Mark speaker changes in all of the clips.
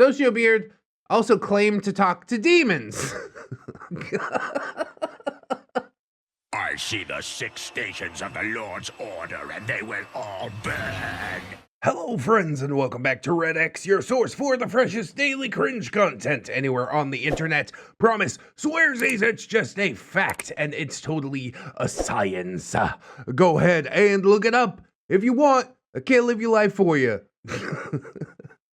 Speaker 1: Sociobeard also claimed to talk to demons.
Speaker 2: I see the 6 stations of the Lord's order, and they will all burn.
Speaker 1: Hello friends, and welcome back to ReddX, your source for the freshest daily cringe content anywhere on the internet. Promise, swearsies, it's just a fact, and it's totally a science. Go ahead and look it up if you want. I can't live your life for you.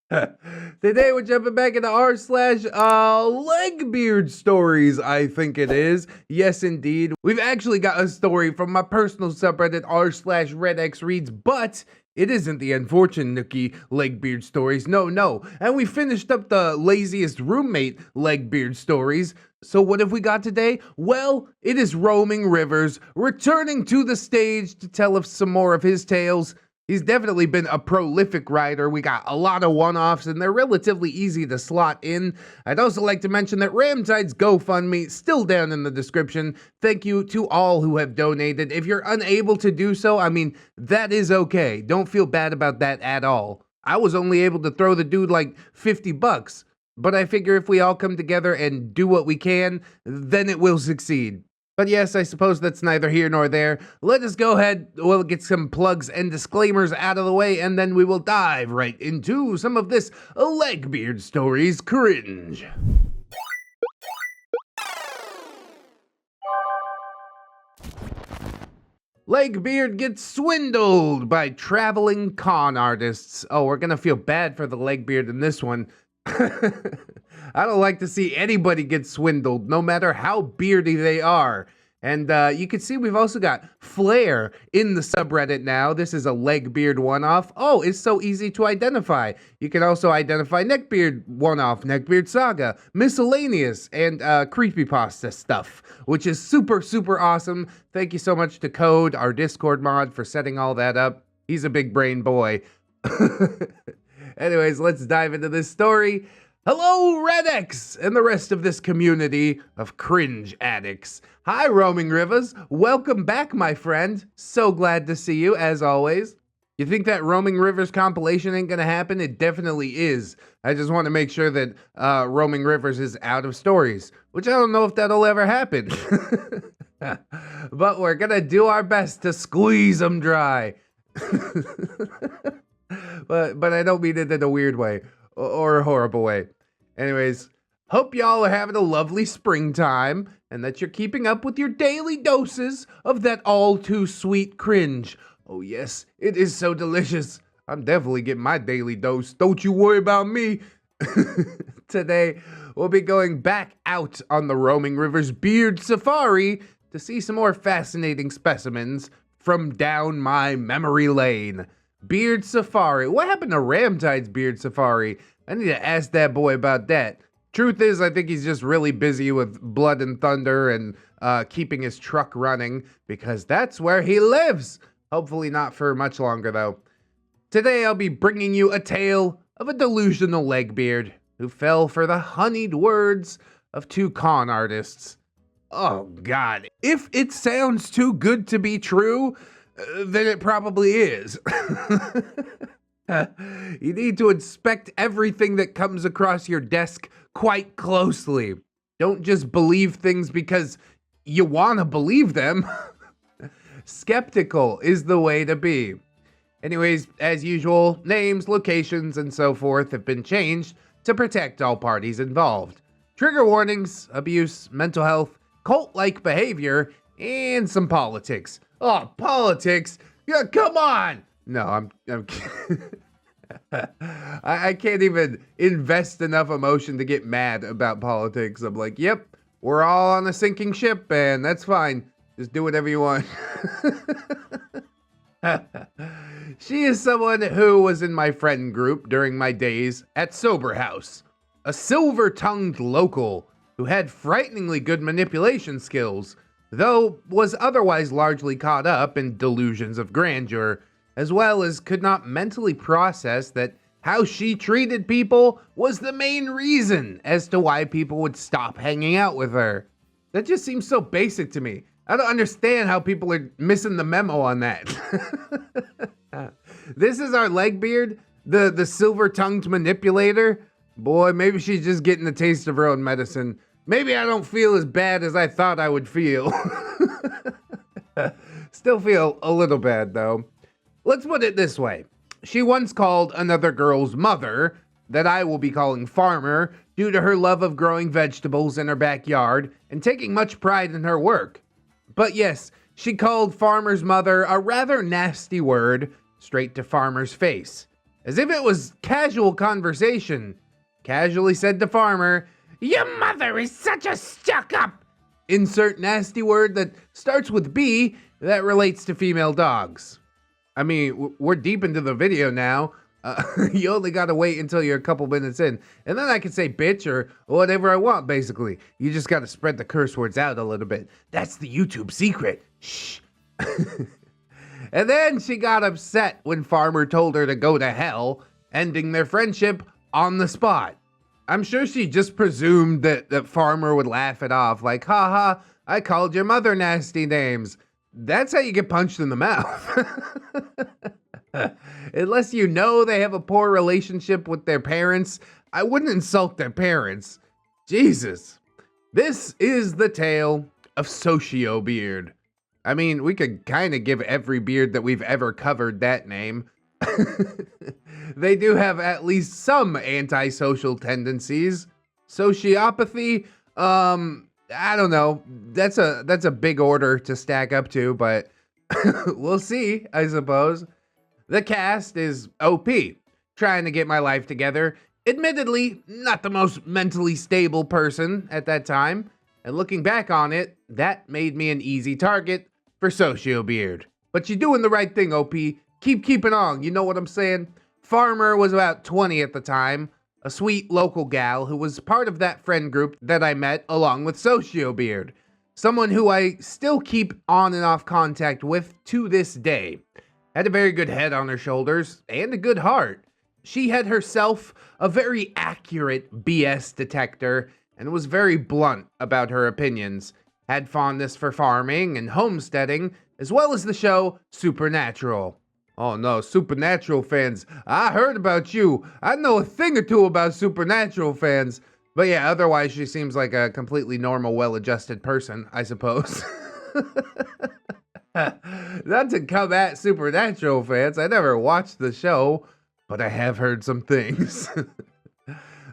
Speaker 1: Today we're jumping back into r/LegbeardStories, I think it is. Yes, indeed. We've actually got a story from my personal subreddit r/ReddX reads, but it isn't the unfortunate nookie LegbeardStories. No. And we finished up the laziest roommate LegbeardStories. So what have we got today? Well, it is RoamingRivers returning to the stage to tell us some more of his tales. He's definitely been a prolific writer. We got a lot of one-offs, and they're relatively easy to slot in. I'd also like to mention that Ramtide's GoFundMe still down in the description. Thank you to all who have donated. If you're unable to do so, I mean, that is okay. Don't feel bad about that at all. I was only able to throw the dude like 50 bucks, but I figure if we all come together and do what we can, then it will succeed. But yes, I suppose that's neither here nor there. Let us go ahead, we'll get some plugs and disclaimers out of the way, and then we will dive right into some of this LegbeardStories cringe. Legbeard gets swindled by traveling con artists. Oh, we're gonna feel bad for the Legbeard in this one. I don't like to see anybody get swindled, no matter how beardy they are. And you can see we've also got Flair in the subreddit now. This is a Legbeard one-off. Oh, it's so easy to identify. You can also identify Neckbeard one-off, Neckbeard Saga, miscellaneous, and creepypasta stuff, which is super, super awesome. Thank you so much to Code, our Discord mod, for setting all that up. He's a big brain boy. Anyways, let's dive into this story. Hello, ReddX, and the rest of this community of cringe addicts. Hi, RoamingRivers. Welcome back, my friend. So glad to see you, as always. You think that RoamingRivers compilation ain't gonna happen? It definitely is. I just want to make sure that RoamingRivers is out of stories, which I don't know if that'll ever happen. But we're gonna do our best to squeeze them dry. But I don't mean it in a weird way or a horrible way. Anyways, hope y'all are having a lovely springtime and that you're keeping up with your daily doses of that all too sweet cringe. Oh yes, it is so delicious. I'm definitely getting my daily dose. Don't you worry about me. Today, we'll be going back out on the RoamingRivers Beard Safari to see some more fascinating specimens from down my memory lane. Beard Safari. What happened to Ramtide's Beard Safari? I need to ask that boy about that. Truth is, I think he's just really busy with Blood and Thunder and keeping his truck running, because that's where he lives. Hopefully not for much longer, though. Today, I'll be bringing you a tale of a delusional Legbeard who fell for the honeyed words of 2 con artists. Oh, God. If it sounds too good to be true, then it probably is. You need to inspect everything that comes across your desk quite closely. Don't just believe things because you want to believe them. Skeptical is the way to be. Anyways, as usual, names, locations, and so forth have been changed to protect all parties involved. Trigger warnings, abuse, mental health, cult-like behavior, and some politics. Oh, politics? Yeah, come on! No, I'm I can't even invest enough emotion to get mad about politics. I'm like, yep, we're all on a sinking ship, and that's fine. Just do whatever you want. She is someone who was in my friend group during my days at Sober House. A silver-tongued local who had frighteningly good manipulation skills, though was otherwise largely caught up in delusions of grandeur, as well as could not mentally process that how she treated people was the main reason as to why people would stop hanging out with her. That just seems so basic to me. I don't understand how people are missing the memo on that. This is our Legbeard, the silver-tongued manipulator. Boy, maybe she's just getting the taste of her own medicine. Maybe I don't feel as bad as I thought I would feel. Still feel a little bad, though. Let's put it this way. She once called another girl's mother, that I will be calling Farmer, due to her love of growing vegetables in her backyard and taking much pride in her work. But yes, she called Farmer's mother a rather nasty word straight to Farmer's face. As if it was casual conversation. Casually said to Farmer, "Your mother is such a stuck-up!" Insert nasty word that starts with B that relates to female dogs. I mean, we're deep into the video now. You only gotta wait until you're a couple minutes in. And then I can say bitch or whatever I want, basically. You just gotta spread the curse words out a little bit. That's the YouTube secret. Shh. And then she got upset when Farmer told her to go to hell, ending their friendship on the spot. I'm sure she just presumed that Farmer would laugh it off, like, haha, I called your mother nasty names. That's how you get punched in the mouth. Unless you know they have a poor relationship with their parents, I wouldn't insult their parents. Jesus. This is the tale of Sociobeard. I mean, we could kind of give every beard that we've ever covered that name. They do have at least some antisocial tendencies. Sociopathy, I don't know. That's a big order to stack up to, but we'll see, I suppose. The cast is OP, trying to get my life together. Admittedly, not the most mentally stable person at that time. And looking back on it, that made me an easy target for Sociobeard. But you're doing the right thing, OP. Keep keeping on, you know what I'm saying? Farmer was about 20 at the time, a sweet local gal who was part of that friend group that I met along with Sociobeard. Someone who I still keep on and off contact with to this day. Had a very good head on her shoulders and a good heart. She had herself a very accurate BS detector and was very blunt about her opinions. Had fondness for farming and homesteading, as well as the show Supernatural. Oh no, Supernatural fans, I heard about you. I know a thing or two about Supernatural fans. But yeah, otherwise she seems like a completely normal, well-adjusted person, I suppose. Not to come at Supernatural fans, I never watched the show, but I have heard some things.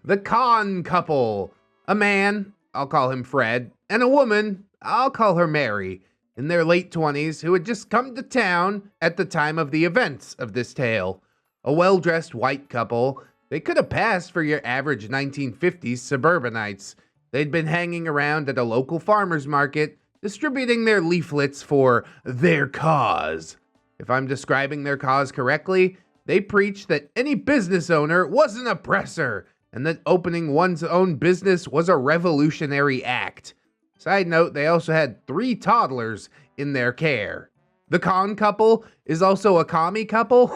Speaker 1: The Con couple. A man, I'll call him Fred, and a woman, I'll call her Mary, in their late 20s, who had just come to town at the time of the events of this tale. A well-dressed white couple. They could have passed for your average 1950s suburbanites. They'd been hanging around at a local farmer's market, distributing their leaflets for their cause. If I'm describing their cause correctly, they preached that any business owner was an oppressor, and that opening one's own business was a revolutionary act. Side note, they also had 3 toddlers in their care. The Con couple is also a commie couple?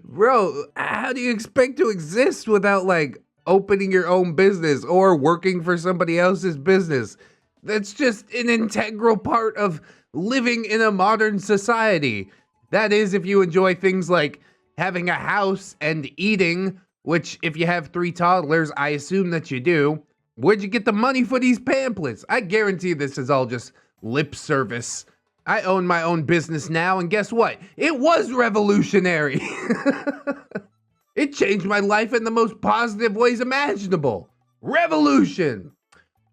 Speaker 1: Bro, how do you expect to exist without, like, opening your own business or working for somebody else's business? That's just an integral part of living in a modern society. That is, if you enjoy things like having a house and eating, which if you have 3 toddlers, I assume that you do. Where'd you get the money for these pamphlets? I guarantee this is all just lip service. I own my own business now, and guess what? It was revolutionary. It changed my life in the most positive ways imaginable. Revolution.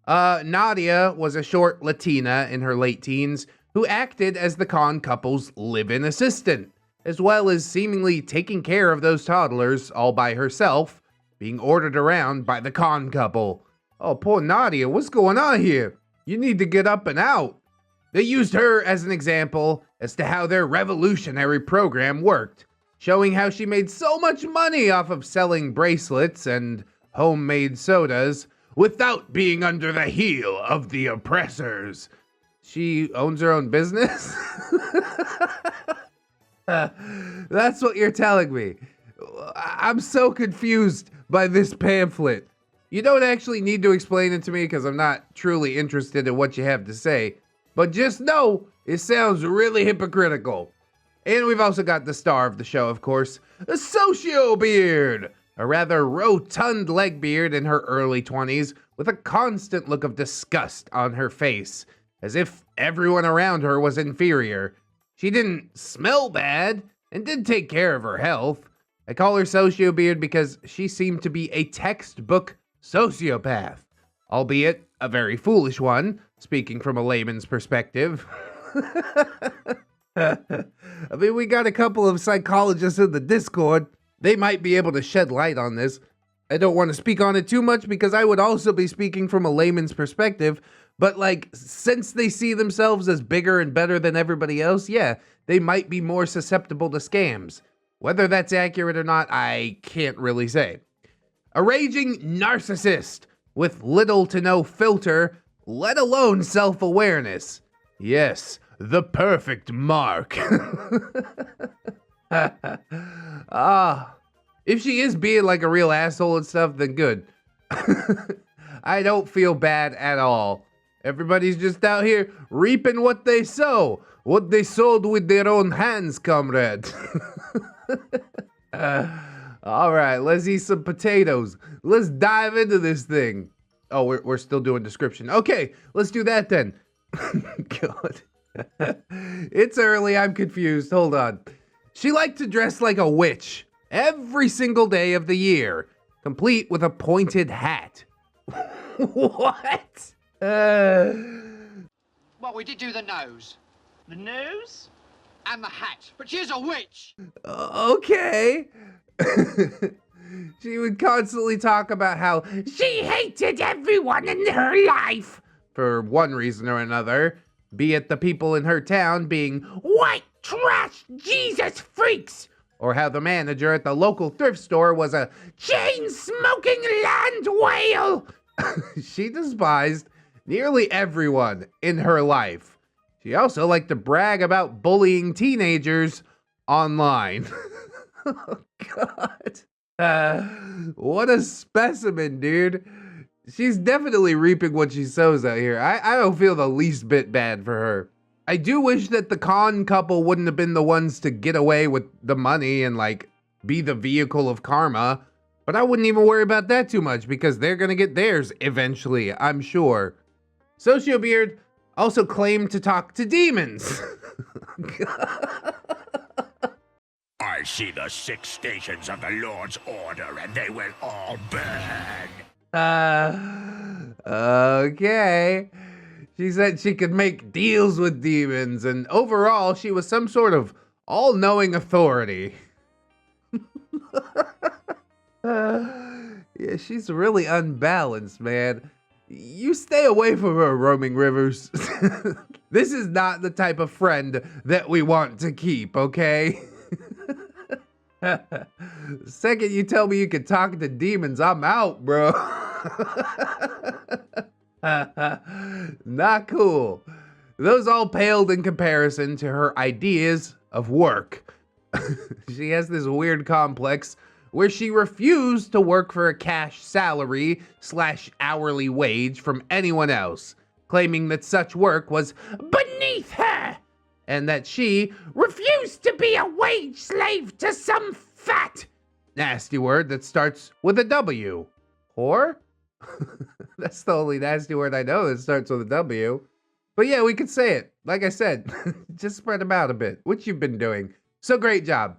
Speaker 1: Nadia was a short Latina in her late teens who acted as the Con couple's live-in assistant, as well as seemingly taking care of those toddlers all by herself, being ordered around by the Con couple. Oh, poor Nadia, what's going on here? You need to get up and out. They used her as an example as to how their revolutionary program worked, showing how she made so much money off of selling bracelets and homemade sodas without being under the heel of the oppressors. She owns her own business? That's what you're telling me. I'm so confused by this pamphlet. You don't actually need to explain it to me because I'm not truly interested in what you have to say. But just know, it sounds really hypocritical. And we've also got the star of the show, of course, Sociobeard, a rather rotund legbeard in her early 20s with a constant look of disgust on her face, as if everyone around her was inferior. She didn't smell bad and did take care of her health. I call her Sociobeard because she seemed to be a textbook sociopath, albeit a very foolish one, speaking from a layman's perspective. I mean, we got a couple of psychologists in the Discord. They might be able to shed light on this. I don't want to speak on it too much because I would also be speaking from a layman's perspective. But like, since they see themselves as bigger and better than everybody else, yeah, they might be more susceptible to scams. Whether that's accurate or not, I can't really say. A raging narcissist with little to no filter, let alone self-awareness. Yes, the perfect mark. If she is being like a real asshole and stuff, then good. I don't feel bad at all. Everybody's just out here reaping what they sow. What they sowed with their own hands, comrade. All right, let's eat some potatoes. Let's dive into this thing. Oh, we're still doing description. Okay, let's do that then. God. It's early, I'm confused. Hold on. She liked to dress like a witch every single day of the year, complete with a pointed hat. What?
Speaker 3: Well, we did do the nose.
Speaker 4: The nose?
Speaker 3: And the hat. But she's a witch!
Speaker 1: Okay. She would constantly talk about how she hated everyone in her life, for one reason or another, be it the people in her town being white trash Jesus freaks, or how the manager at the local thrift store was a chain-smoking land whale. She despised nearly everyone in her life. She also liked to brag about bullying teenagers online. Oh, God. What a specimen, dude. She's definitely reaping what she sows out here. I don't feel the least bit bad for her. I do wish that the con couple wouldn't have been the ones to get away with the money and, like, be the vehicle of karma. But I wouldn't even worry about that too much because they're gonna get theirs eventually, I'm sure. Sociobeard also claimed to talk to demons.
Speaker 2: I see the 6 stations of the Lord's order, and they will all burn.
Speaker 1: Okay. She said she could make deals with demons, and overall, she was some sort of all-knowing authority. Yeah, she's really unbalanced, man. You stay away from her, Roaming Rivers. This is not the type of friend that we want to keep, okay? Second you tell me you can talk to demons, I'm out, bro. Not cool. Those all paled in comparison to her ideas of work. She has this weird complex where she refused to work for a cash salary / hourly wage from anyone else, claiming that such work was beneath her, and that she refused to be a wage slave to some fat, nasty word that starts with a W. Whore? That's the only nasty word I know that starts with a W. But yeah, we could say it. Like I said, just spread them out a bit, which you've been doing. So great job.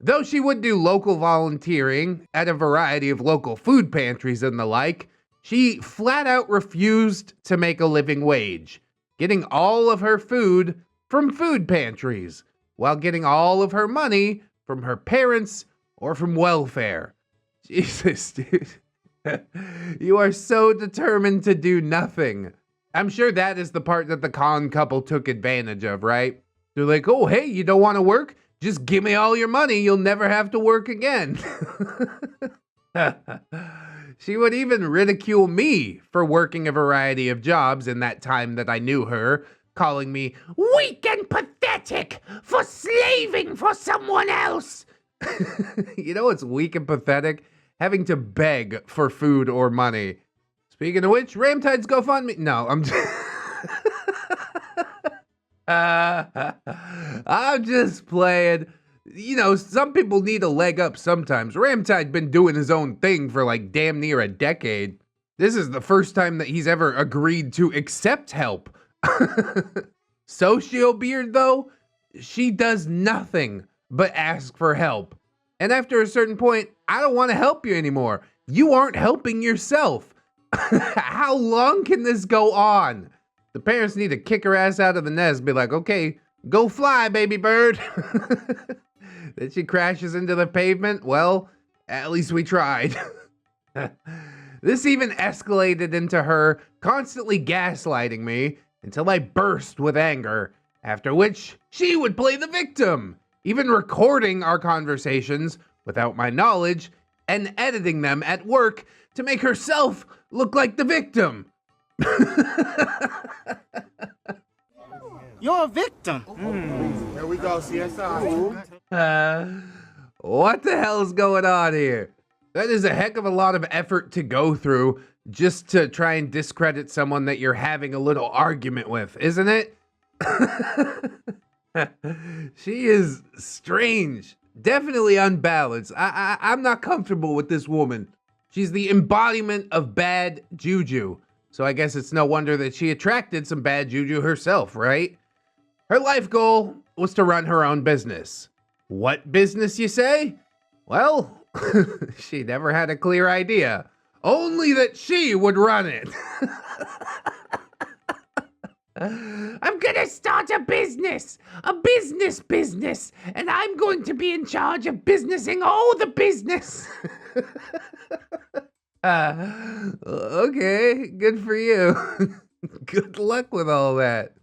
Speaker 1: Though she would do local volunteering at a variety of local food pantries and the like, she flat out refused to make a living wage, getting all of her food from food pantries, while getting all of her money from her parents or from welfare. Jesus, dude. You are so determined to do nothing. I'm sure that is the part that the con couple took advantage of, right? They're like, oh, hey, you don't want to work? Just give me all your money. You'll never have to work again. She would even ridicule me for working a variety of jobs in that time that I knew her, calling me weak and pathetic for slaving for someone else. You know what's weak and pathetic? Having to beg for food or money. Speaking of which, Ramtide's GoFundMe. No, I'm just... I'm just playing. You know, some people need a leg up sometimes. Ramtide's been doing his own thing for like damn near a decade. This is the first time that he's ever agreed to accept help. Sociobeard, though, she does nothing but ask for help. And after a certain point, I don't want to help you anymore. You aren't helping yourself. How long can this go on? The parents need to kick her ass out of the nest, be like, okay, go fly, baby bird. Then she crashes into the pavement. Well, at least we tried. This even escalated into her constantly gaslighting me until I burst with anger, after which she would play the victim, even recording our conversations without my knowledge and editing them at work to make herself look like the victim.
Speaker 4: You're a victim.
Speaker 5: Here we go, CSI.
Speaker 1: What the hell is going on here? That is a heck of a lot of effort to go through just to try and discredit someone that you're having a little argument with, isn't it? She is strange, definitely unbalanced. I'm not comfortable with this woman. She's the embodiment of bad juju. So I guess it's no wonder that she attracted some bad juju herself, right? Her life goal was to run her own business. What business, you say? Well, she never had a clear idea. Only that she would run it. I'm gonna start a business, and I'm going to be in charge of businessing all the business. Okay, good for you. Good luck with all that.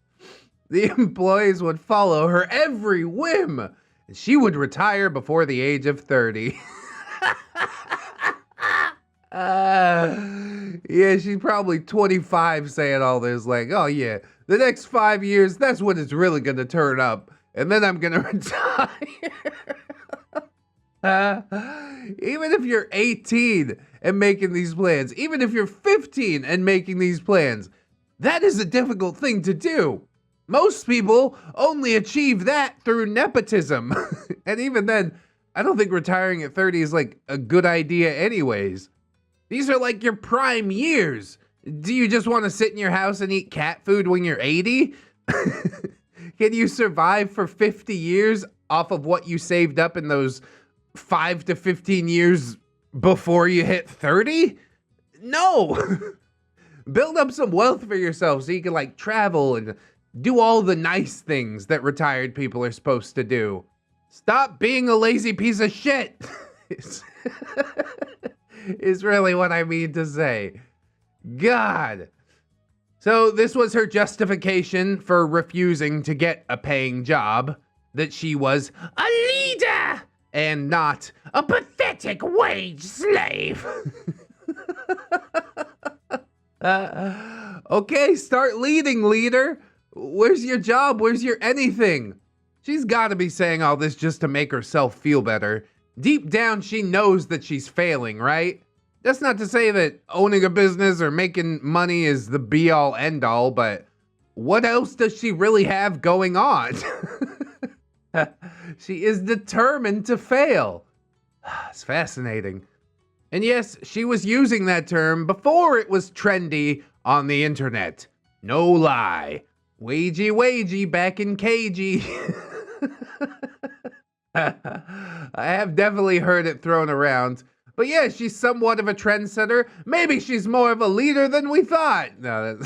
Speaker 1: The employees would follow her every whim, and she would retire before the age of 30. Yeah, she's probably 25 saying all this, like, oh yeah, the next 5 years, that's when it's really gonna turn up, and then I'm gonna retire. Even if you're 18 and making these plans, even if you're 15 and making these plans, that is a difficult thing to do. Most people only achieve that through nepotism. And even then, I don't think retiring at 30 is like a good idea anyways. These are like your prime years. Do you just want to sit in your house and eat cat food when you're 80? Can you survive for 50 years off of what you saved up in those 5 to 15 years before you hit 30? No. Build up some wealth for yourself so you can like travel and do all the nice things that retired people are supposed to do. Stop being a lazy piece of shit. Is really what I mean to say. God. So this was her justification for refusing to get a paying job, that she was a leader and not a pathetic wage slave. Okay, start leading, leader. Where's your job? Where's your anything? She's got to be saying all this just to make herself feel better. Deep down, she knows that she's failing, right? That's not to say that owning a business or making money is the be-all, end-all, but what else does she really have going on? She is determined to fail. It's fascinating. And yes, she was using that term before it was trendy on the internet. No lie. Wagey back in cagey. I have definitely heard it thrown around. But yeah, she's somewhat of a trendsetter. Maybe she's more of a leader than we thought. No,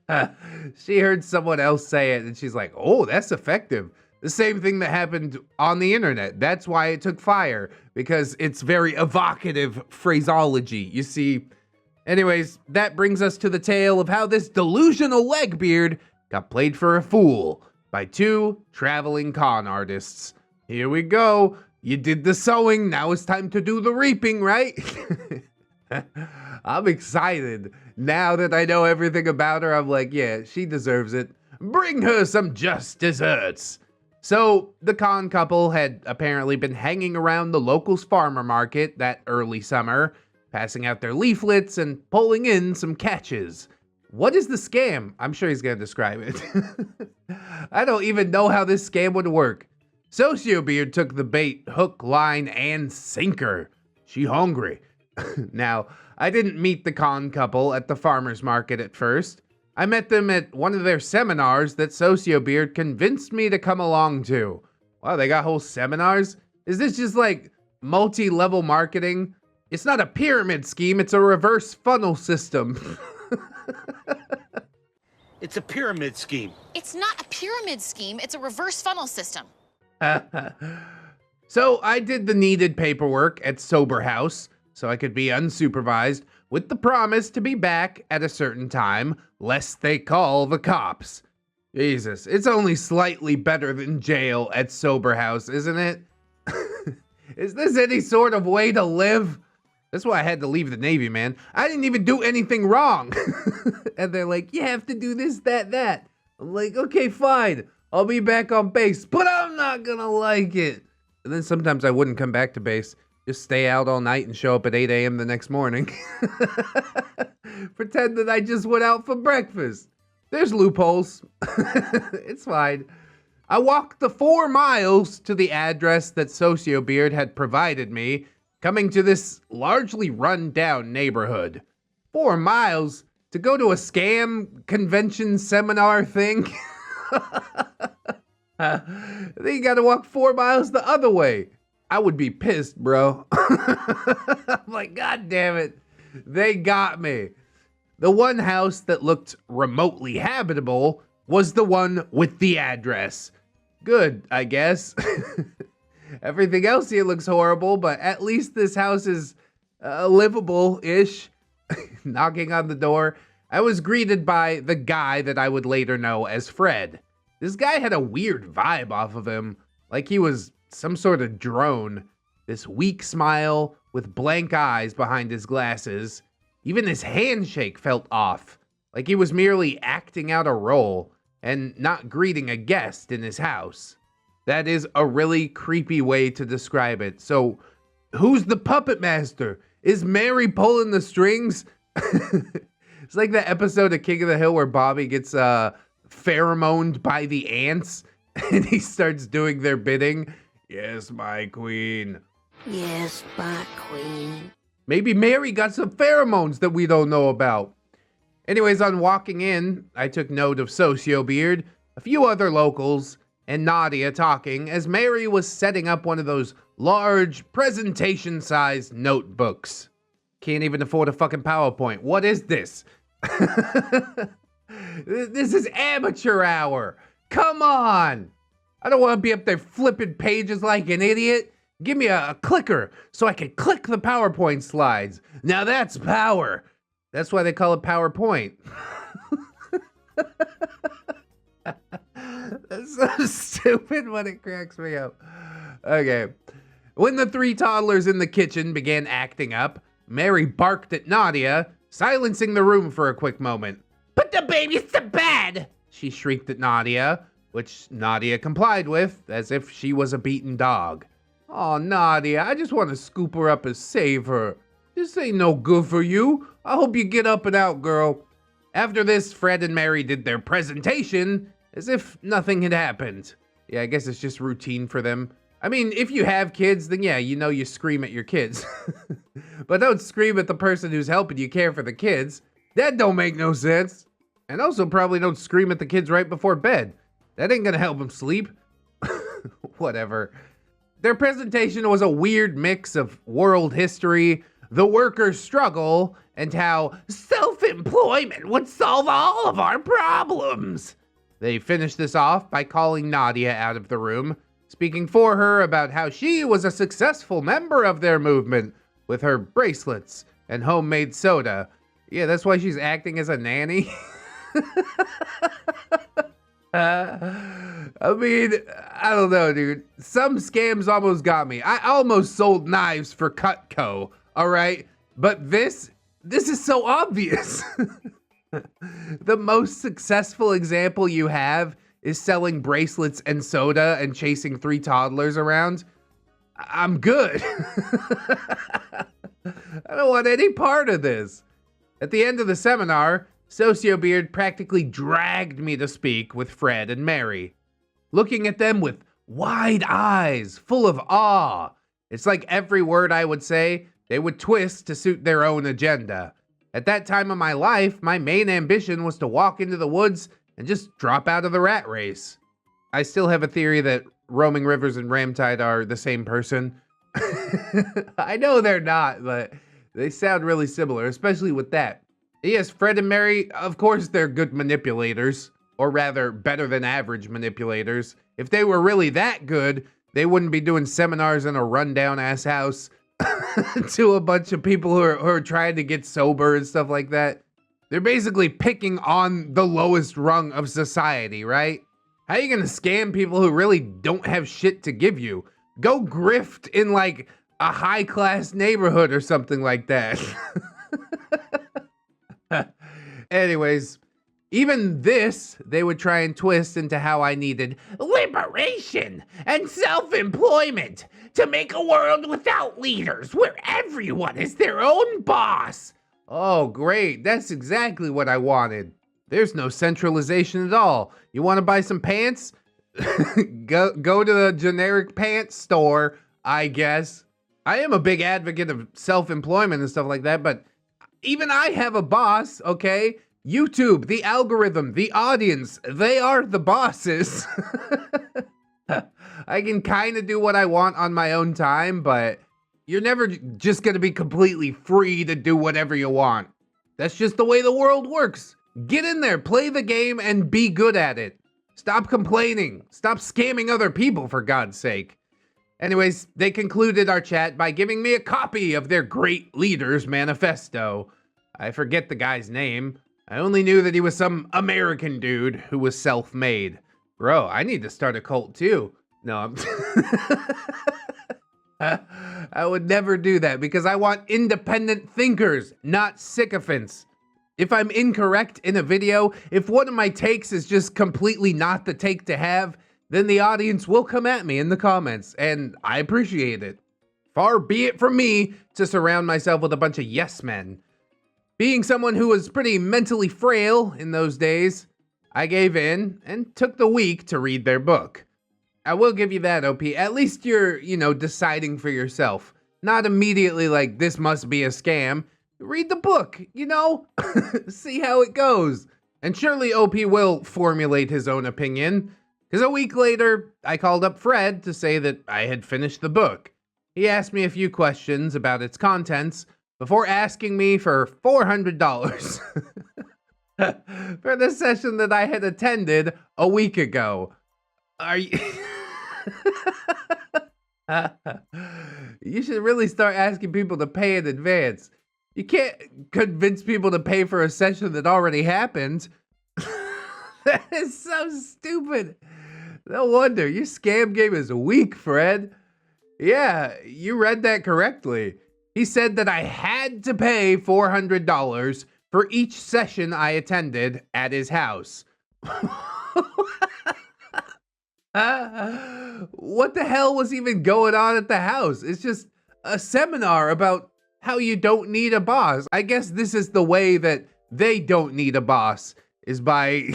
Speaker 1: that's... She heard someone else say it and she's like, oh, that's effective. The same thing that happened on the internet. That's why it took fire, because it's very evocative phraseology, you see. Anyways, that brings us to the tale of how this delusional Legbeard got played for a fool by two traveling con artists. Here we go. You did the sowing, now it's time to do the reaping, right? I'm excited. Now that I know everything about her, I'm like, yeah, she deserves it. Bring her some just desserts. So, the con couple had apparently been hanging around the local's farmer market that early summer, passing out their leaflets and pulling in some catches, What is the scam? I'm sure he's going to describe it. I don't even know how this scam would work. Sociobeard took the bait, hook, line, and sinker. She hungry. Now, I didn't meet the con couple at the farmer's market at first. I met them at one of their seminars that Sociobeard convinced me to come along to. Wow, they got whole seminars? Is this just like multi-level marketing? It's not a pyramid scheme, it's a reverse funnel system.
Speaker 4: It's a pyramid scheme.
Speaker 6: It's not a pyramid scheme, it's a reverse funnel system.
Speaker 1: So I did the needed paperwork at Sober House so I could be unsupervised with the promise to be back at a certain time, lest they call the cops. Jesus, it's only slightly better than jail at Sober House, isn't it? Is this any sort of way to live? That's why I had to leave the Navy, man. I didn't even do anything wrong. And they're like, you have to do this, that. I'm like, okay, fine. I'll be back on base, but I'm not gonna like it. And then sometimes I wouldn't come back to base. Just stay out all night and show up at 8 a.m. the next morning. Pretend that I just went out for breakfast. There's loopholes. It's fine. I walked the 4 miles to the address that Sociobeard had provided me, coming to this largely run-down neighborhood. 4 miles to go to a scam convention seminar thing? Then you gotta walk 4 miles the other way. I would be pissed, bro. I'm like, God damn it. They got me. The one house that looked remotely habitable was the one with the address. Good, I guess. Everything else here looks horrible, but at least this house is livable-ish. Knocking on the door, I was greeted by the guy that I would later know as Fred. This guy had a weird vibe off of him, like he was some sort of drone. This weak smile with blank eyes behind his glasses. Even his handshake felt off, like he was merely acting out a role and not greeting a guest in his house. That is a really creepy way to describe it. So, who's the puppet master? Is Mary pulling the strings? It's like that episode of King of the Hill where Bobby gets pheromoned by the ants and he starts doing their bidding. Yes, my queen.
Speaker 7: Yes, my queen.
Speaker 1: Maybe Mary got some pheromones that we don't know about. Anyways, on walking in, I took note of Sociobeard, a few other locals, and Nadia talking as Mary was setting up one of those large presentation-sized notebooks. Can't even afford a fucking PowerPoint. What is this? This is amateur hour. Come on. I don't want to be up there flipping pages like an idiot. Give me a clicker so I can click the PowerPoint slides. Now that's power. That's why they call it PowerPoint. That's so stupid when it cracks me up. Okay. When the 3 toddlers in the kitchen began acting up, Mary barked at Nadia, silencing the room for a quick moment. Put the babies to bed! She shrieked at Nadia, which Nadia complied with, as if she was a beaten dog. Oh, Nadia, I just want to scoop her up and save her. This ain't no good for you. I hope you get up and out, girl. After this, Fred and Mary did their presentation as if nothing had happened. Yeah, I guess it's just routine for them. I mean, if you have kids, then yeah, you know you scream at your kids. But don't scream at the person who's helping you care for the kids. That don't make no sense. And also probably don't scream at the kids right before bed. That ain't gonna help them sleep. Whatever. Their presentation was a weird mix of world history, the workers' struggle, and how self-employment would solve all of our problems. They finished this off by calling Nadia out of the room, speaking for her about how she was a successful member of their movement with her bracelets and homemade soda. Yeah, that's why she's acting as a nanny. I mean, I don't know, dude. Some scams almost got me. I almost sold knives for Cutco, all right? But this is so obvious. The most successful example you have is selling bracelets and soda and chasing 3 toddlers around. I'm good. I don't want any part of this. At the end of the seminar, Sociobeard practically dragged me to speak with Fred and Mary, looking at them with wide eyes, full of awe. It's like every word I would say, they would twist to suit their own agenda. At that time of my life, my main ambition was to walk into the woods and just drop out of the rat race. I still have a theory that Roaming Rivers and Ramtide are the same person. I know they're not, but they sound really similar, especially with that. Yes, Fred and Mary, of course they're good manipulators, or rather, better than average manipulators. If they were really that good, they wouldn't be doing seminars in a rundown-ass house to a bunch of people who are trying to get sober and stuff like that. They're basically picking on the lowest rung of society, right? How are you gonna scam people who really don't have shit to give you? Go grift in like a high-class neighborhood or something like that. Anyways, even this, they would try and twist into how I needed liberation and self-employment to make a world without leaders where everyone is their own boss. Oh, great. That's exactly what I wanted. There's no centralization at all. You want to buy some pants? Go to the generic pants store, I guess. I am a big advocate of self-employment and stuff like that, but even I have a boss, okay? YouTube, the algorithm, the audience, they are the bosses. I can kind of do what I want on my own time, but you're never just going to be completely free to do whatever you want. That's just the way the world works. Get in there, play the game, and be good at it. Stop complaining. Stop scamming other people, for God's sake. Anyways, they concluded our chat by giving me a copy of their Great Leaders Manifesto. I forget the guy's name. I only knew that he was some American dude who was self-made. Bro, I need to start a cult too. No, I would never do that because I want independent thinkers, not sycophants. If I'm incorrect in a video, if one of my takes is just completely not the take to have, then the audience will come at me in the comments, and I appreciate it. Far be it from me to surround myself with a bunch of yes men. Being someone who was pretty mentally frail in those days, I gave in and took the week to read their book. I will give you that, OP. At least you're, deciding for yourself. Not immediately like, this must be a scam. Read the book, see how it goes. And surely OP will formulate his own opinion. Because a week later, I called up Fred to say that I had finished the book. He asked me a few questions about its contents before asking me for $400 for the session that I had attended a week ago. Are you... You should really start asking people to pay in advance. You can't convince people to pay for a session that already happened. That is so stupid. No wonder. Your scam game is weak, Fred. Yeah, you read that correctly. He said that I had to pay $400 for each session I attended at his house. What the hell was even going on at the house? It's just a seminar about how you don't need a boss. I guess this is the way that they don't need a boss, is by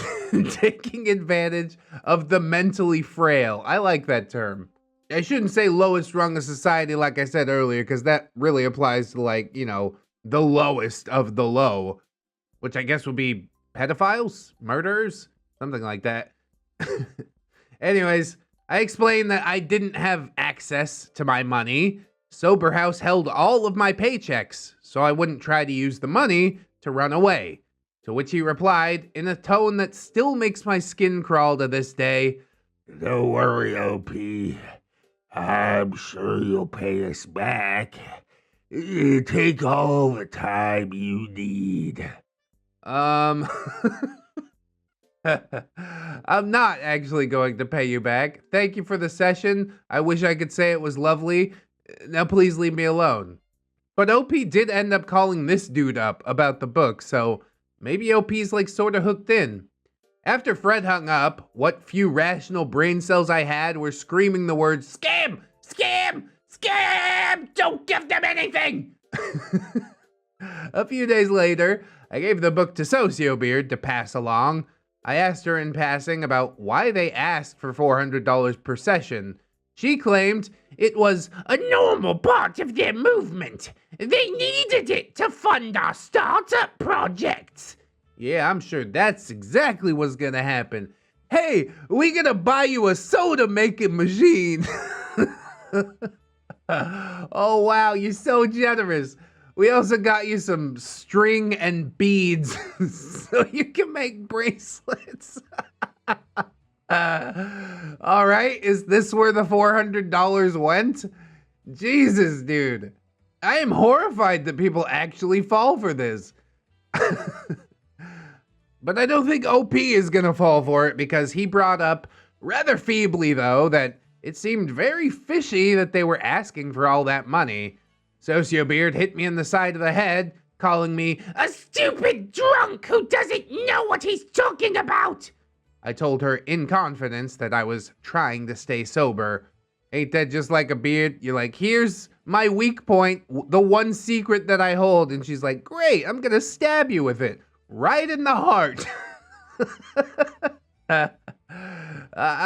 Speaker 1: taking advantage of the mentally frail. I like that term. I shouldn't say lowest rung of society like I said earlier, because that really applies to the lowest of the low, which I guess would be pedophiles, murderers, something like that. Anyways, I explained that I didn't have access to my money. Sober House held all of my paychecks, so I wouldn't try to use the money to run away. To which he replied, in a tone that still makes my skin crawl to this day,
Speaker 2: Don't worry, OP. I'm sure you'll pay us back. Take all the time you need.
Speaker 1: I'm not actually going to pay you back. Thank you for the session. I wish I could say it was lovely. Now please leave me alone. But OP did end up calling this dude up about the book, so maybe OP's sort of hooked in. After Fred hung up, what few rational brain cells I had were screaming the words, scam, scam, scam, don't give them anything. A few days later, I gave the book to Sociobeard to pass along. I asked her in passing about why they asked for $400 per session. She claimed it was a normal part of their movement. They needed it to fund our startup projects. Yeah, I'm sure that's exactly what's gonna happen. Hey, we gonna buy you a soda making machine. Oh wow, you're so generous. We also got you some string and beads so you can make bracelets. All right, is this where the $400 went? Jesus, dude. I am horrified that people actually fall for this. But I don't think OP is gonna fall for it because he brought up, rather feebly though, that it seemed very fishy that they were asking for all that money. Sociobeard hit me in the side of the head, calling me a stupid drunk who doesn't know what he's talking about. I told her in confidence that I was trying to stay sober. Ain't that just like a beard? You're like, here's my weak point, the one secret that I hold. And she's like, great, I'm gonna stab you with it. Right in the heart. I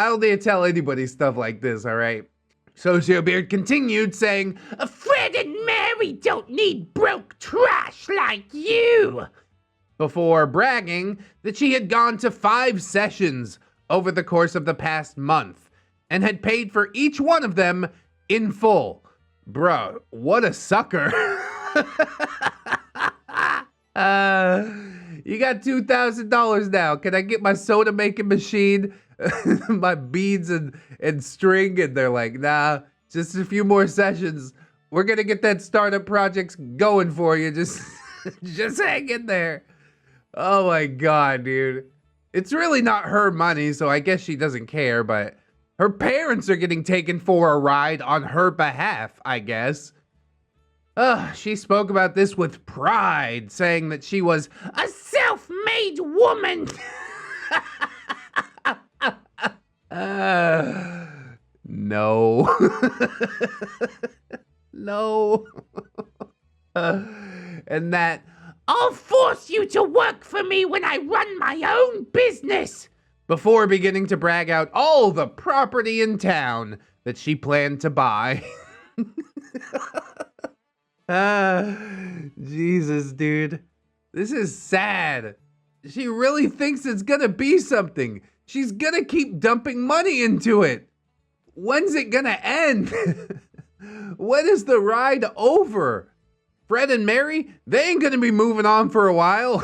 Speaker 1: don't need to tell anybody stuff like this, all right? Sociobeard continued saying, Fred and Mary don't need broke trash like you. Before bragging that she had gone to 5 sessions over the course of the past month and had paid for each one of them in full. Bro, what a sucker. You got $2,000 now. Can I get my soda making machine, my beads and string? And they're like, nah, just a few more sessions. We're gonna get that startup project going for you. Just hang in there. Oh my God, dude. It's really not her money, so I guess she doesn't care, but her parents are getting taken for a ride on her behalf, I guess. She spoke about this with pride, saying that she was a self-made woman. No. No. And that, I'll force you to work for me when I run my own business. Before beginning to brag out all the property in town that she planned to buy. Jesus, dude. This is sad. She really thinks it's gonna be something. She's gonna keep dumping money into it. When's it gonna end? When is the ride over? Fred and Mary, they ain't gonna be moving on for a while.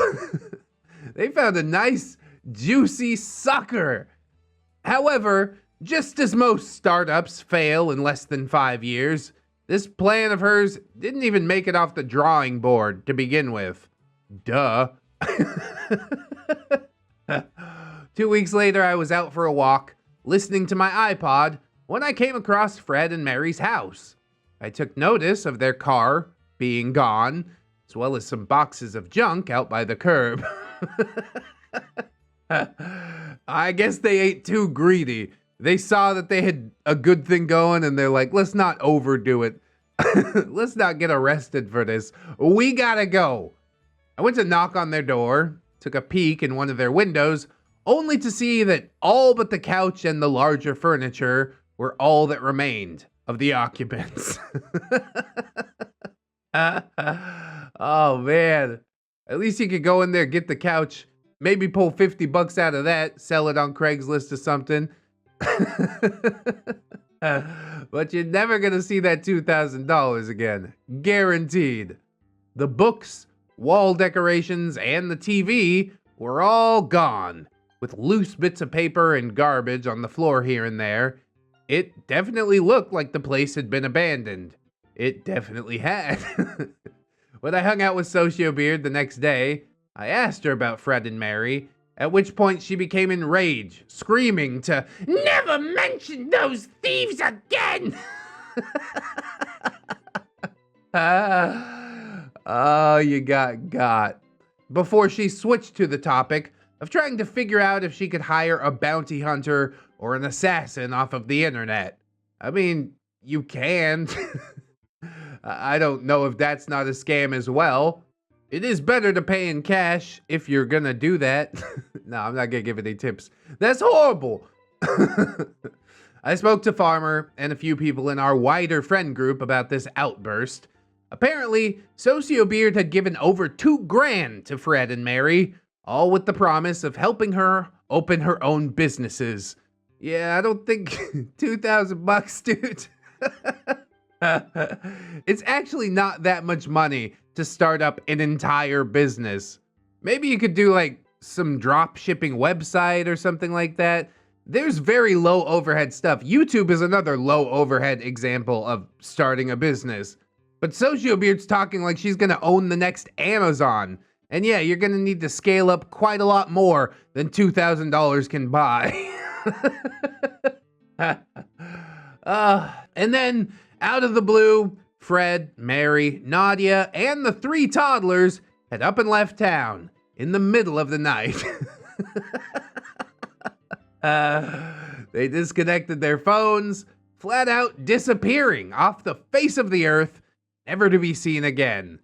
Speaker 1: They found a nice, juicy sucker. However, just as most startups fail in less than 5 years, this plan of hers didn't even make it off the drawing board to begin with. Duh. 2 weeks later, I was out for a walk, listening to my iPod, when I came across Fred and Mary's house. I took notice of their car being gone, as well as some boxes of junk out by the curb. I guess they ain't too greedy. They saw that they had a good thing going and they're like, let's not overdo it. Let's not get arrested for this. We gotta go. I went to knock on their door, took a peek in one of their windows, only to see that all but the couch and the larger furniture were all that remained of the occupants. Oh man. At least you could go in there, get the couch, maybe pull 50 bucks out of that, sell it on Craigslist or something. But you're never gonna see that $2,000 again. Guaranteed. The books, wall decorations, and the TV were all gone, with loose bits of paper and garbage on the floor here and there. It definitely looked like the place had been abandoned. It definitely had. When I hung out with Sociobeard the next day, I asked her about Fred and Mary, at which point she became enraged, screaming to never mention those thieves again! Oh, you got. Before she switched to the topic of trying to figure out if she could hire a bounty hunter or an assassin off of the internet. I mean, you can. I don't know if that's not a scam as well. It is better to pay in cash if you're gonna do that. No, I'm not gonna give any tips. That's horrible. I spoke to Farmer and a few people in our wider friend group about this outburst. Apparently, Sociobeard had given over $2,000 to Fred and Mary, all with the promise of helping her open her own businesses. Yeah, I don't think $2,000, dude. It's actually not that much money to start up an entire business. Maybe you could do like some drop shipping website or something like that. There's very low overhead stuff. YouTube is another low overhead example of starting a business. But Sociobeard's talking like she's gonna own the next Amazon. And yeah, you're gonna need to scale up quite a lot more than $2,000 can buy. And then, out of the blue, Fred, Mary, Nadia, and the 3 toddlers had up and left town in the middle of the night. They disconnected their phones, flat out disappearing off the face of the earth, never to be seen again.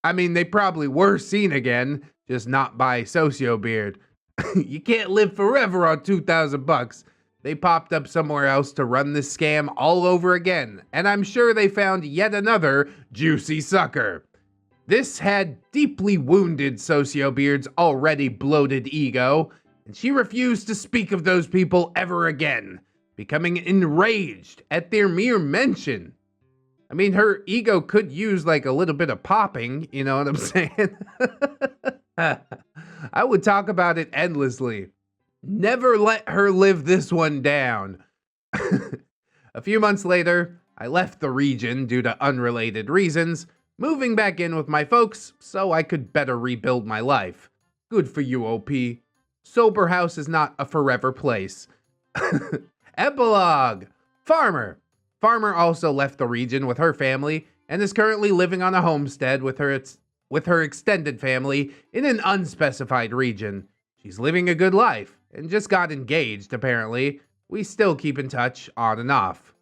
Speaker 1: I mean, they probably were seen again, just not by Sociobeard. You can't live forever on $2,000. They popped up somewhere else to run this scam all over again, and I'm sure they found yet another juicy sucker. This had deeply wounded Sociobeard's already bloated ego, and she refused to speak of those people ever again, becoming enraged at their mere mention. I mean, her ego could use like a little bit of popping, you know what I'm saying? I would talk about it endlessly. Never let her live this one down. A few months later, I left the region due to unrelated reasons, moving back in with my folks so I could better rebuild my life. Good for you, OP. Sober house is not a forever place. Epilogue. Farmer. Farmer also left the region with her family and is currently living on a homestead with her extended family in an unspecified region. She's living a good life and just got engaged, apparently. We still keep in touch on and off.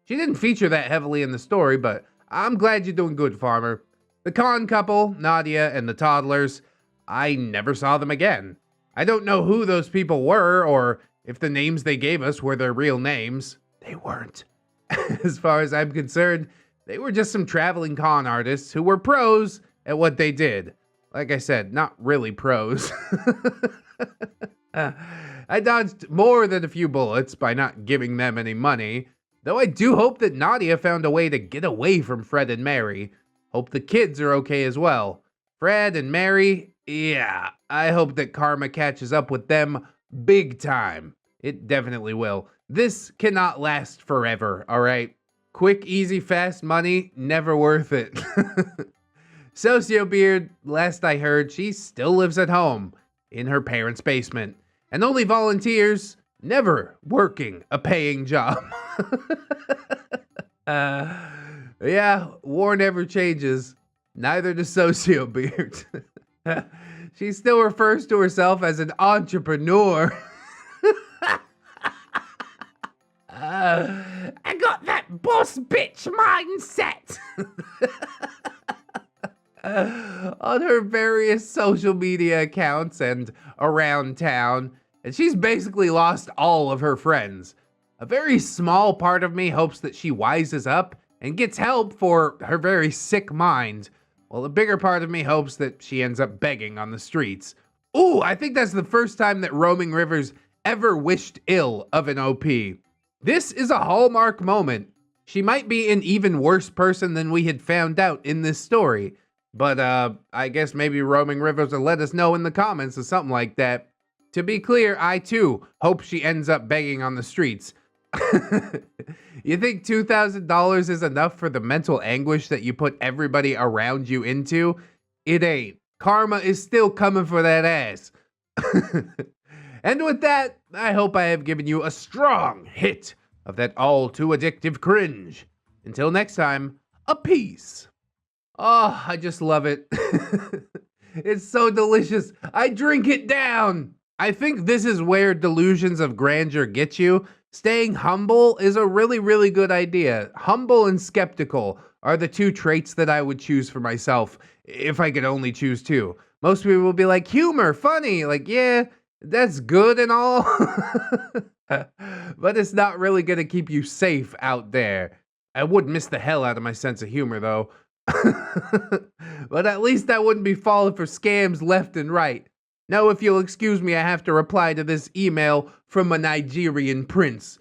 Speaker 1: She didn't feature that heavily in the story, but I'm glad you're doing good, Farmer. The con couple, Nadia and the toddlers, I never saw them again. I don't know who those people were or if the names they gave us were their real names. They weren't. As far as I'm concerned, they were just some traveling con artists who were pros at what they did. Like I said, not really pros. I dodged more than a few bullets by not giving them any money, though I do hope that Nadia found a way to get away from Fred and Mary. Hope the kids are okay as well. Fred and Mary, yeah, I hope that karma catches up with them big time. It definitely will. This cannot last forever, alright? Quick, easy, fast money, never worth it. Sociobeard, last I heard, she still lives at home, in her parents' basement, and only volunteers, never working a paying job. Yeah, war never changes. Neither does Sociobeard. She still refers to herself as an entrepreneur. I got that boss bitch mindset. On her various social media accounts and around town, and she's basically lost all of her friends. A very small part of me hopes that she wises up and gets help for her very sick mind, while the bigger part of me hopes that she ends up begging on the streets. Ooh, I think that's the first time that Roaming Rivers ever wished ill of an OP. This is a hallmark moment. She might be an even worse person than we had found out in this story. But I guess maybe Roaming Rivers will let us know in the comments or something like that. To be clear, I too hope she ends up begging on the streets. You think $2,000 is enough for the mental anguish that you put everybody around you into? It ain't. Karma is still coming for that ass. And with that, I hope I have given you a strong hit of that all too addictive cringe. Until next time, a peace. Oh, I just love it. It's so delicious. I drink it down. I think this is where Delusions of Grandeur get you, Staying humble is a really, really good idea. Humble and skeptical are the two traits that I would choose for myself if I could only choose two. Most people will be like, humor, funny. Like, yeah, that's good and all. But it's not really going to keep you safe out there. I would miss the hell out of my sense of humor, though. But at least I wouldn't be falling for scams left and right. Now, if you'll excuse me, I have to reply to this email from a Nigerian prince.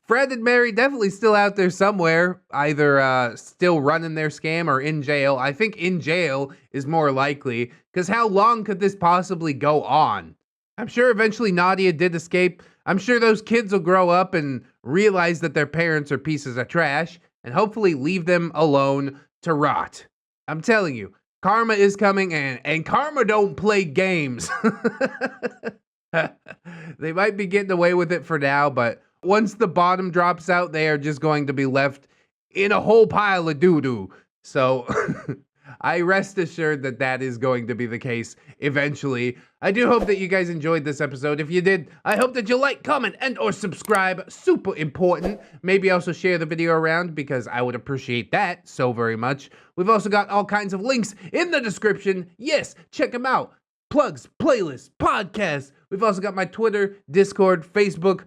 Speaker 1: Fred and Mary definitely still out there somewhere, either still running their scam or in jail. I think in jail is more likely, because how long could this possibly go on? I'm sure eventually Nadia did escape. I'm sure those kids will grow up and realize that their parents are pieces of trash and hopefully leave them alone to rot. I'm telling you, karma is coming, and karma don't play games. They might be getting away with it for now, but once the bottom drops out, they are just going to be left in a whole pile of doo-doo. So I rest assured that that is going to be the case eventually. I do hope that you guys enjoyed this episode. If you did, I hope that you like, comment, and or subscribe. Super important. Maybe also share the video around because I would appreciate that so very much. We've also got all kinds of links in the description. Yes, check them out. Plugs, playlists, podcasts. We've also got my Twitter, Discord, Facebook,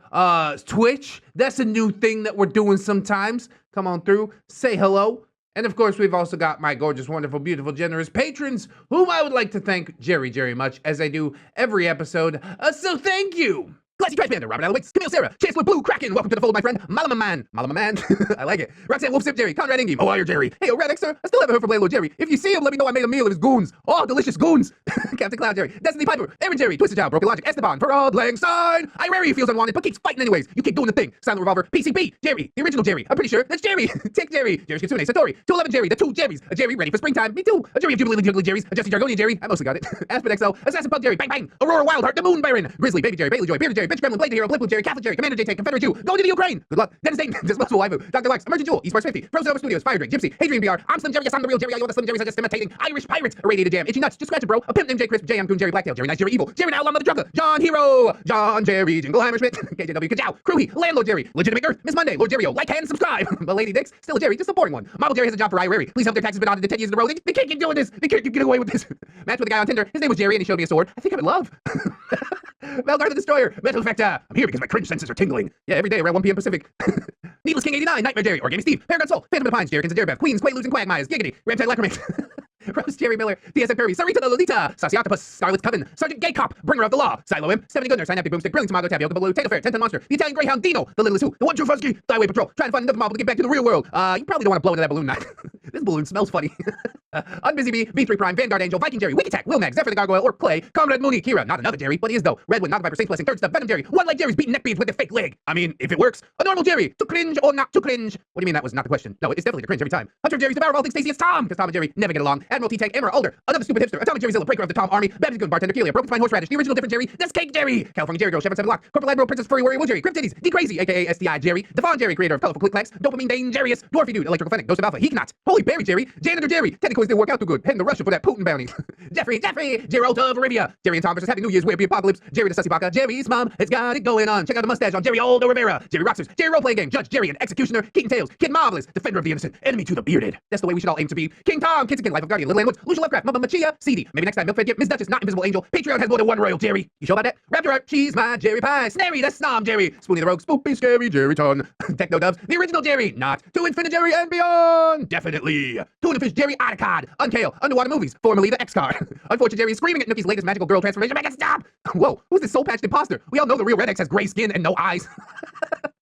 Speaker 1: Twitch. That's a new thing that we're doing sometimes. Come on through, say hello. And of course, we've also got my gorgeous, wonderful, beautiful, generous patrons, whom I would like to thank very much, as I do every episode. So thank you. Classy Trash Panda, Robert Alowitz, Camille Sarah, Chancellor Blue Kraken, welcome to the fold, my friend. Malama Man. I like it. Roxanne Wolfsip Jerry, Conrad Ingy, oh, you're Jerry. Hey, ReddX, sir, I still haven't heard from Landlord Jerry. If you see him, let me know I made a meal of his goons. Oh, delicious goons. Captain Cloud Jerry, Destiny Piper, Aaron Jerry, Twisted Child, Broken Logic, Esteban, Farad, Lang Sign, Irari feels unwanted, but keeps fighting anyways. You keep doing the thing. Silent Revolver, PCP, Jerry, the original Jerry. I'm pretty sure that's Jerry. Tick Jerry, Jerry Kitsune, Satori, 211 Jerry, the two Jerrys, a Jerry ready for springtime, me too. A Jerry of Jubilee Jubilee Jerry's, a Jesse Jargonian Jerry, I mostly got it. Aspen XL, Assassin Pug Jerry, Bang Bang, Aurora Wildheart, the Moon Baron, Grizzly, Baby Jerry, Bailey Joy, Bearded Jerry, Bitch Gremlin, Blade Hero, Blip Jerry, Catholic Jerry, Commander JT, Confederate Jew, going to the Ukraine. Good luck. Dennis Dayton, Disposable Waifu, Dr. Lex, Emergent Jewel, Esports 50, Frozen Over Studios, Fire Drink, Gypsy, Hadrian BR, I'm Slim Jerry, yes, I'm the real Jerry, I know the Slim Jerry's are just imitating, Irish Pirates, Irradiated Jam, Itchy Nuts, just scratch it, bro, a pimp named J. Crisp, JM Goon, Jerry Blacktail, Jerry Nice, Jerry Evil, Jerry Now, Lama the Drugger, John Hero, John Jerry, Jingleheimer Schmidt, KJW, Kajow, Crewhey, Landlord Jerry, Legitimate Earth, Miss Monday, Lord Jerry, like, and subscribe, but Lady Dix, still a Jerry, just a boring one. Model Jerry has a job for Irari, please help their taxes been audited 10 years in a row, they can't keep doing this, they can't keep getting away with this. Match with a guy on Tinder, his name was Jerry and he showed me a sword, I think I'm in love. Melgar the Destroyer, Metal Effecta, I'm here because my cringe senses are tingling. Yeah, every day around 1 p.m. Pacific. Needless King 89, Nightmare Jerry, Origami Steve, Paragon Soul, Phantom of the Pines, Jerrykins and Jerrybath, Queens, Quaaludes and Quagmires, Giggity, Ramtide Lacrimate, Rose Jerry Miller, DSF Kirby, Sarita the Lolita, Sassy Octopus, Scarlet's Coven, Sergeant Gay Cop, Bringer of the Law, Silo Imp, Stephanie Goodner, Synaptic Boomstick, Brilliant Tomato, Tapioca Baloo, Tato Fair, Tenton Monster, the Italian Greyhound Dino, the Littlest Who, the One True Fuzzy, the Highway Patrol, trying to find another marble to get back to the real world. You probably don't want to blow into that balloon now. This balloon smells funny. Unbusy Bee, B3 Prime, Vanguard Angel, Viking Jerry, Wiki Tech, Will Mag, Zephyr the Gargoyle, or Play, Comrade Mooney, Kira, not another Jerry, but he is though. Redwood, not the Viper, Saint Blessing, Third Step, Venom Jerry, One Leg Jerry's beating neckbeards with the fake leg. I mean, if it works, a normal Jerry, to cringe or not to cringe. What do you mean that was not the question? No, it's definitely to cringe every time. Hunter Jerry's Devour of all things Stacy, it's Tom, because Tom and Jerry never get along. Admiral T-Tank, Emerald Older, another stupid hipster, Atomic Jerry Zilla, Breaker of the Tom Army, Babsy's Goon, Bartender Kelia, Broken Spine Horseradish, the original different Jerry, that's Cake Jerry, California Jerry Girl, Chevron 7 Block, Corporal Admiral Princess Furry Warrior Wood Jerry, Crypt Titties, D Crazy, aka STI Jerry, Devon Jerry, creator of Colorful Click Clacks, Dopamine Dangerous, Dwarfy Dude, Electrical Fennec, Ghost of Alpha, Heeknot, Holy Berry Jerry, Janitor Jerry, Technicals didn't work out too good, heading to Russia for that Putin bounty. Jeffrey, Gerald of Arabia, Jerry and Tom versus Happy New Year's, Weird Apocalypse, Jerry the Sussy Baka, Jerry's mom, it's got it going on. Check out the mustache on Jerry Aldo Rivera, Jerry Roxers, Jerry Roleplaying Game, Judge Jerry and Executioner, Keaton Tails, Kid Marvelous, Defender of the Innocent, Enemy to the Bearded. That's the way we should all aim to be. King Tom, Kitzikin, Life of Guardian, Little Woods, Lucia Lovecraft, Mama Machia, CD. Maybe next time, Milkfed Gip, Miss Duchess, Not Invisible Angel, Patreon has more than one royal Jerry. You sure about that? Raptor Art, She's my Jerry Pie, Snary, that's Snom Jerry, Spoonie the Rogue, Spoopy, Scary, Jerry Ton, Techno Dubs, the original Jerry, not to Infinite Jerry and beyond. Definitely. Tuna Fish Jerry, Otacod, Unkale, Underwater Movies, formerly the X-Card. Unfortunate Jerry is screaming at Nookie's latest magical girl transformation. Make it stop! Whoa, who's this soul-patched imposter? We all know the real ReddX has gray skin and no eyes.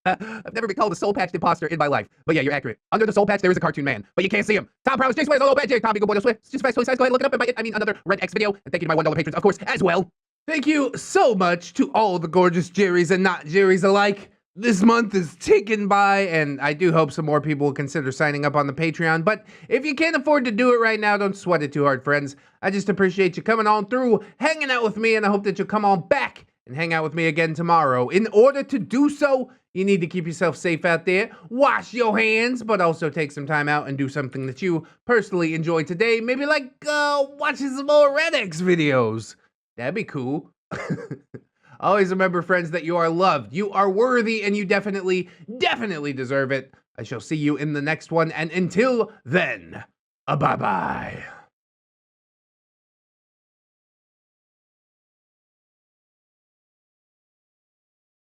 Speaker 1: I've never been called a soul-patched imposter in my life. But yeah, you're accurate. Under the soul patch, there is a cartoon man, but you can't see him. Tom Prowse, Jay Swears, Hello Bad Jerry, Tommy Go Boy, Swift. It's just fast, go ahead and look it up and buy it. I mean, another ReddX video. And thank you to my $1 patrons, of course, as well. Thank you so much to all the gorgeous Jerrys and not Jerrys alike. This month is ticking by, and I do hope some more people will consider signing up on the Patreon. But if you can't afford to do it right now, don't sweat it too hard, friends. I just appreciate you coming on through, hanging out with me, and I hope that you'll come on back and hang out with me again tomorrow. In order to do so, you need to keep yourself safe out there, wash your hands, but also take some time out and do something that you personally enjoy today. Maybe like watching some more ReddX videos. That'd be cool. Always remember, friends, that you are loved, you are worthy, and you definitely deserve it. I shall see you in the next one, and until then, bye-bye.